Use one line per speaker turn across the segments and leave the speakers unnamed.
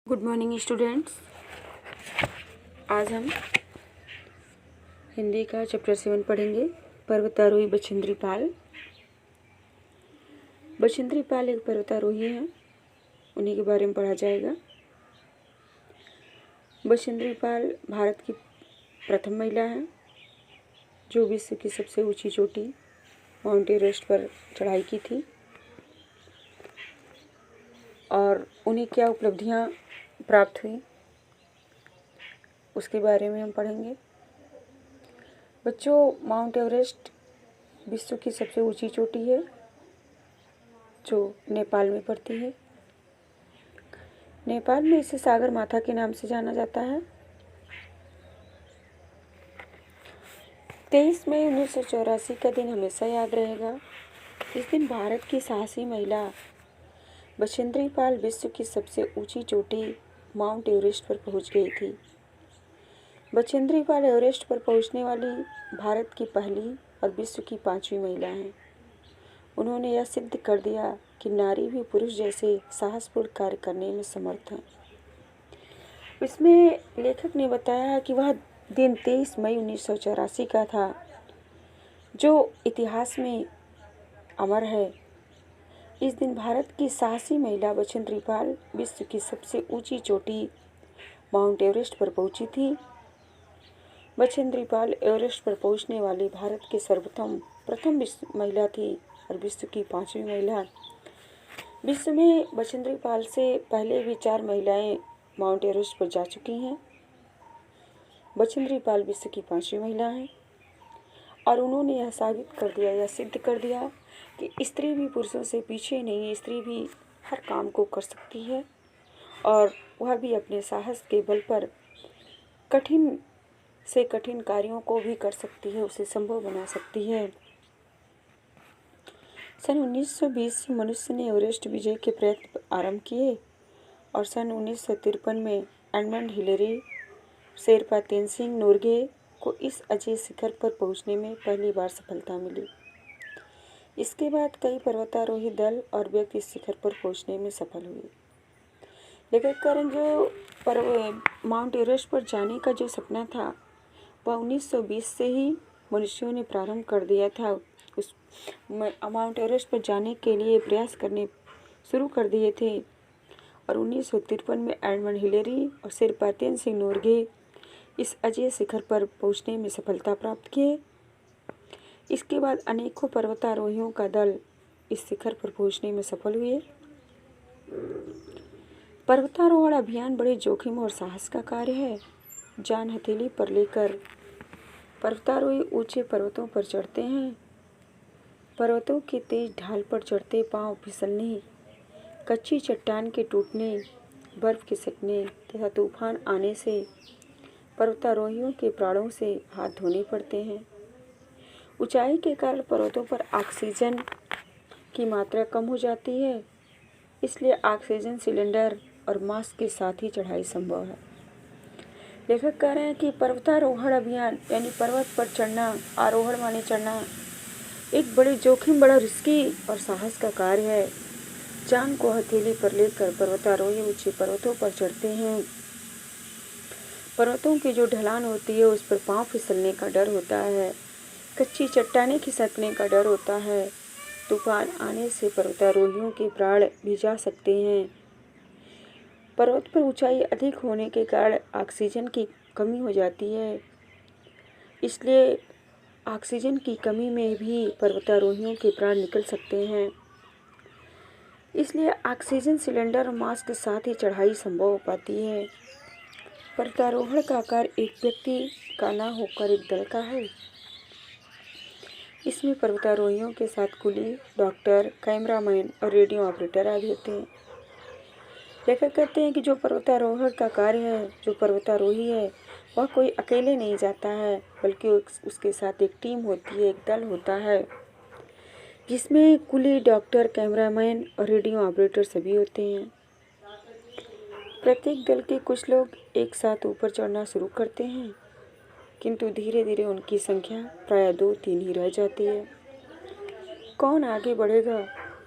Good morning students. आज हम हिंदी का चैप्टर 7 पढ़ेंगे। पर्वतारोही बछेंद्री पाल। बछेंद्री पाल एक पर्वतारोही हैं, उन्हीं के बारे में पढ़ा जाएगा। बछेंद्री पाल भारत की प्रथम महिला हैं जो विश्व की सबसे ऊंची चोटी माउंट एवरेस्ट पर चढ़ाई की थी। और उन्हें क्या उपलब्धियां प्राप्त हुई उसके बारे में हम पढ़ेंगे। बच्चों, माउंट एवरेस्ट विश्व की सबसे ऊंची चोटी है जो नेपाल में पड़ती है। नेपाल में इसे सागर माथा के नाम से जाना जाता है। 23 मई 1984 का दिन हमेशा याद रहेगा। इस दिन भारत की साहसी महिला बछेंद्री पाल विश्व की सबसे ऊंची चोटी माउंट एवरेस्ट पर पहुंच गई थी। बछेंद्री पाल एवरेस्ट पर पहुंचने वाली भारत की पहली और विश्व की 5वीं महिला हैं। उन्होंने यह सिद्ध कर दिया कि नारी भी पुरुष जैसे साहसपूर्ण कार्य करने में समर्थ है। इसमें लेखक ने बताया कि वह दिन 23 मई 1984 का था जो इतिहास में अमर है। इस दिन भारत की साहसी महिला बछेंद्री पाल विश्व की सबसे ऊंची चोटी माउंट एवरेस्ट पर पहुंची थी। बछेंद्री पाल एवरेस्ट पर पहुंचने वाली भारत की प्रथम महिला थी और विश्व की 5वीं महिला। विश्व में बछेंद्री पाल से पहले भी 4 महिलाएं माउंट एवरेस्ट पर जा चुकी हैं। बछेंद्री पाल विश्व की 5वीं महिला हैं और उन्होंने यह सिद्ध कर दिया कि स्त्री भी पुरुषों से पीछे नहीं है। स्त्री भी हर काम को कर सकती है और वह भी अपने साहस के बल पर कठिन से कठिन कार्यों को भी कर सकती है, उसे संभव बना सकती है। सन 1920 से मनुष्य ने एवरेस्ट विजय के प्रयत्न आरंभ किए और सन 1953 में एडमंड हिलेरी, शेरपा तेनसिंग नोरगे को इस अजय शिखर पर पहुंचने में पहली बार सफलता मिली। इसके बाद कई पर्वतारोही दल और व्यक्ति इस शिखर पर पहुंचने में सफल हुए। लेकिन जो माउंट एवरेस्ट पर जाने का जो सपना था वह 1920 से ही मनुष्यों ने प्रारंभ कर दिया था। उस माउंट एवरेस्ट पर जाने के लिए प्रयास करने शुरू कर दिए थे और 1953 में एडमंड हिलेरी और शेरपा तेनसिंग नोरगे इस अजय शिखर पर पहुंचने में सफलता प्राप्त किए। इसके बाद अनेकों पर्वतारोहियों का दल इस शिखर पर पहुंचने में सफल हुए। पर्वतारोहण अभियान बड़े जोखिम और साहस का कार्य है। जान हथेली पर लेकर पर्वतारोही ऊंचे पर्वतों पर चढ़ते हैं। पर्वतों के तेज ढाल पर चढ़ते पांव फिसलने, कच्ची चट्टान के टूटने, बर्फ खिसकने तथा तूफान आने से पर्वतारोहियों के प्राणों से हाथ धोने पड़ते हैं। ऊंचाई के कारण पर्वतों पर ऑक्सीजन की मात्रा कम हो जाती है, इसलिए ऑक्सीजन सिलेंडर और मास्क के साथ ही चढ़ाई संभव है। लेखक कह रहे हैं कि पर्वतारोहण अभियान यानी पर्वत पर चढ़ना, आरोहण माने चढ़ना, एक बड़े जोखिम, बड़ा रिस्की और साहस का कार्य है। जान को हथेली पर लेकर पर्वतारोही ऊंचे पर्वतों पर चढ़ते हैं। पर्वतों की जो ढलान होती है उस पर पांव फिसलने का डर होता है, कच्ची चट्टानें खिसकने का डर होता है, तूफान आने से पर्वतारोहियों के प्राण भी जा सकते हैं। पर्वत पर ऊंचाई अधिक होने के कारण ऑक्सीजन की कमी हो जाती है, इसलिए ऑक्सीजन की कमी में भी पर्वतारोहियों के प्राण निकल सकते हैं। इसलिए ऑक्सीजन सिलेंडर और मास्क के साथ ही चढ़ाई संभव हो पाती है। पर्वतारोहण का आकार एक व्यक्ति का ना होकर एक दल का है। इसमें पर्वतारोहियों के साथ कुली, डॉक्टर, कैमरामैन और रेडियो ऑपरेटर आदि होते हैं। लेखक कहते हैं कि जो पर्वतारोहण का कार्य है, जो पर्वतारोही है, वह कोई अकेले नहीं जाता है, बल्कि उसके साथ एक टीम होती है, एक दल होता है, जिसमें कुली, डॉक्टर, कैमरामैन और रेडियो ऑपरेटर सभी होते हैं। प्रत्येक दल के कुछ लोग एक साथ ऊपर चढ़ना शुरू करते हैं, किंतु धीरे धीरे उनकी संख्या प्रायः 2-3 ही रह जाती है। कौन आगे बढ़ेगा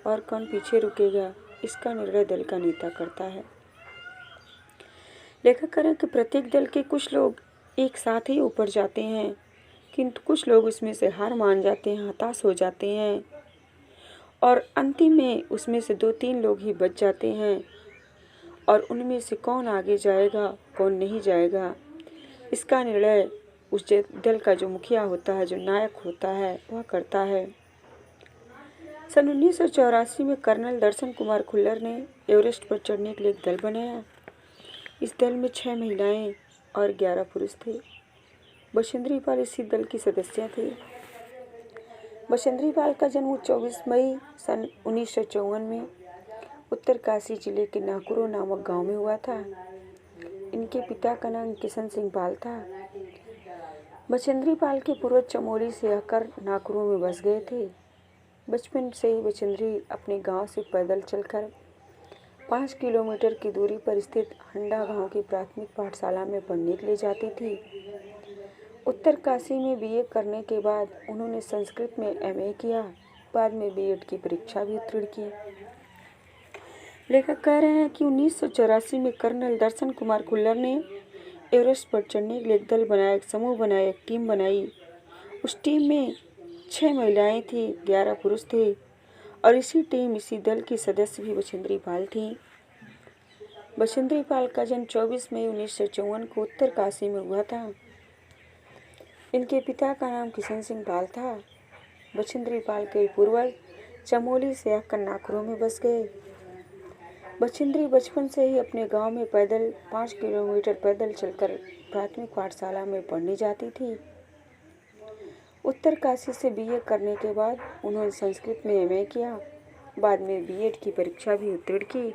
और कौन पीछे रुकेगा, इसका निर्णय दल का नेता करता है। लेखक कह रहे हैं कि प्रत्येक दल के कुछ लोग एक साथ ही ऊपर जाते हैं, किंतु कुछ लोग उसमें से हार मान जाते हैं, हताश हो जाते हैं और अंतिम में उसमें से 2-3 लोग ही बच जाते हैं। और उनमें से कौन आगे जाएगा, कौन नहीं जाएगा, इसका निर्णय उस दल का जो मुखिया होता है, जो नायक होता है, वह करता है। सन 1984 में कर्नल दर्शन कुमार खुल्लर ने एवरेस्ट पर चढ़ने के लिए एक दल बनाया। इस दल में 6 महिलाएं और 11 पुरुष थे। बछेंद्री पाल इसी दल की सदस्य थे। बछेंद्री पाल का जन्म 24 मई सन 1954 में उत्तरकाशी जिले के नाकुरो नामक गांव में हुआ था। इनके पिता का नाम किशन सिंह पाल था। बछेंद्री पाल के पूर्वज चमोली से आकर नाकुरो में बस गए थे। बचपन से ही बछेंद्री अपने गांव से पैदल चलकर 5 किलोमीटर की दूरी पर स्थित हंडा गांव की प्राथमिक पाठशाला में पढ़ने के लिए जाती थी। उत्तरकाशी में बीए करने के बाद उन्होंने संस्कृत में एमए किया। बाद में बीएड की परीक्षा भी उत्तीर्ण की। लेखक कह रहे हैं कि 1984 में कर्नल दर्शन कुमार खुल्लर ने एवरेस्ट पर चढ़ने के लिए एक दल बनाया, एक समूह बनाया, एक टीम बनाई। उस टीम में 6 महिलाएं थी, 11 पुरुष थे और इसी दल की सदस्य भी बछेंद्री पाल थी। बछेंद्री पाल का जन्म 24 मई 1954 को उत्तरकाशी में हुआ था। इनके पिता का नाम किशन सिंह पाल था। बछेंद्री पाल के पूर्वज चमोली से आकर नाकुरो में बस गए। बछेंद्री बचपन से ही अपने गांव में पैदल 5 किलोमीटर पैदल चलकर प्राथमिक पाठशाला में पढ़ने जाती थी। उत्तरकाशी से बीए करने के बाद उन्होंने संस्कृत में एमए किया। बाद में बीएड की परीक्षा भी उत्तीर्ण की।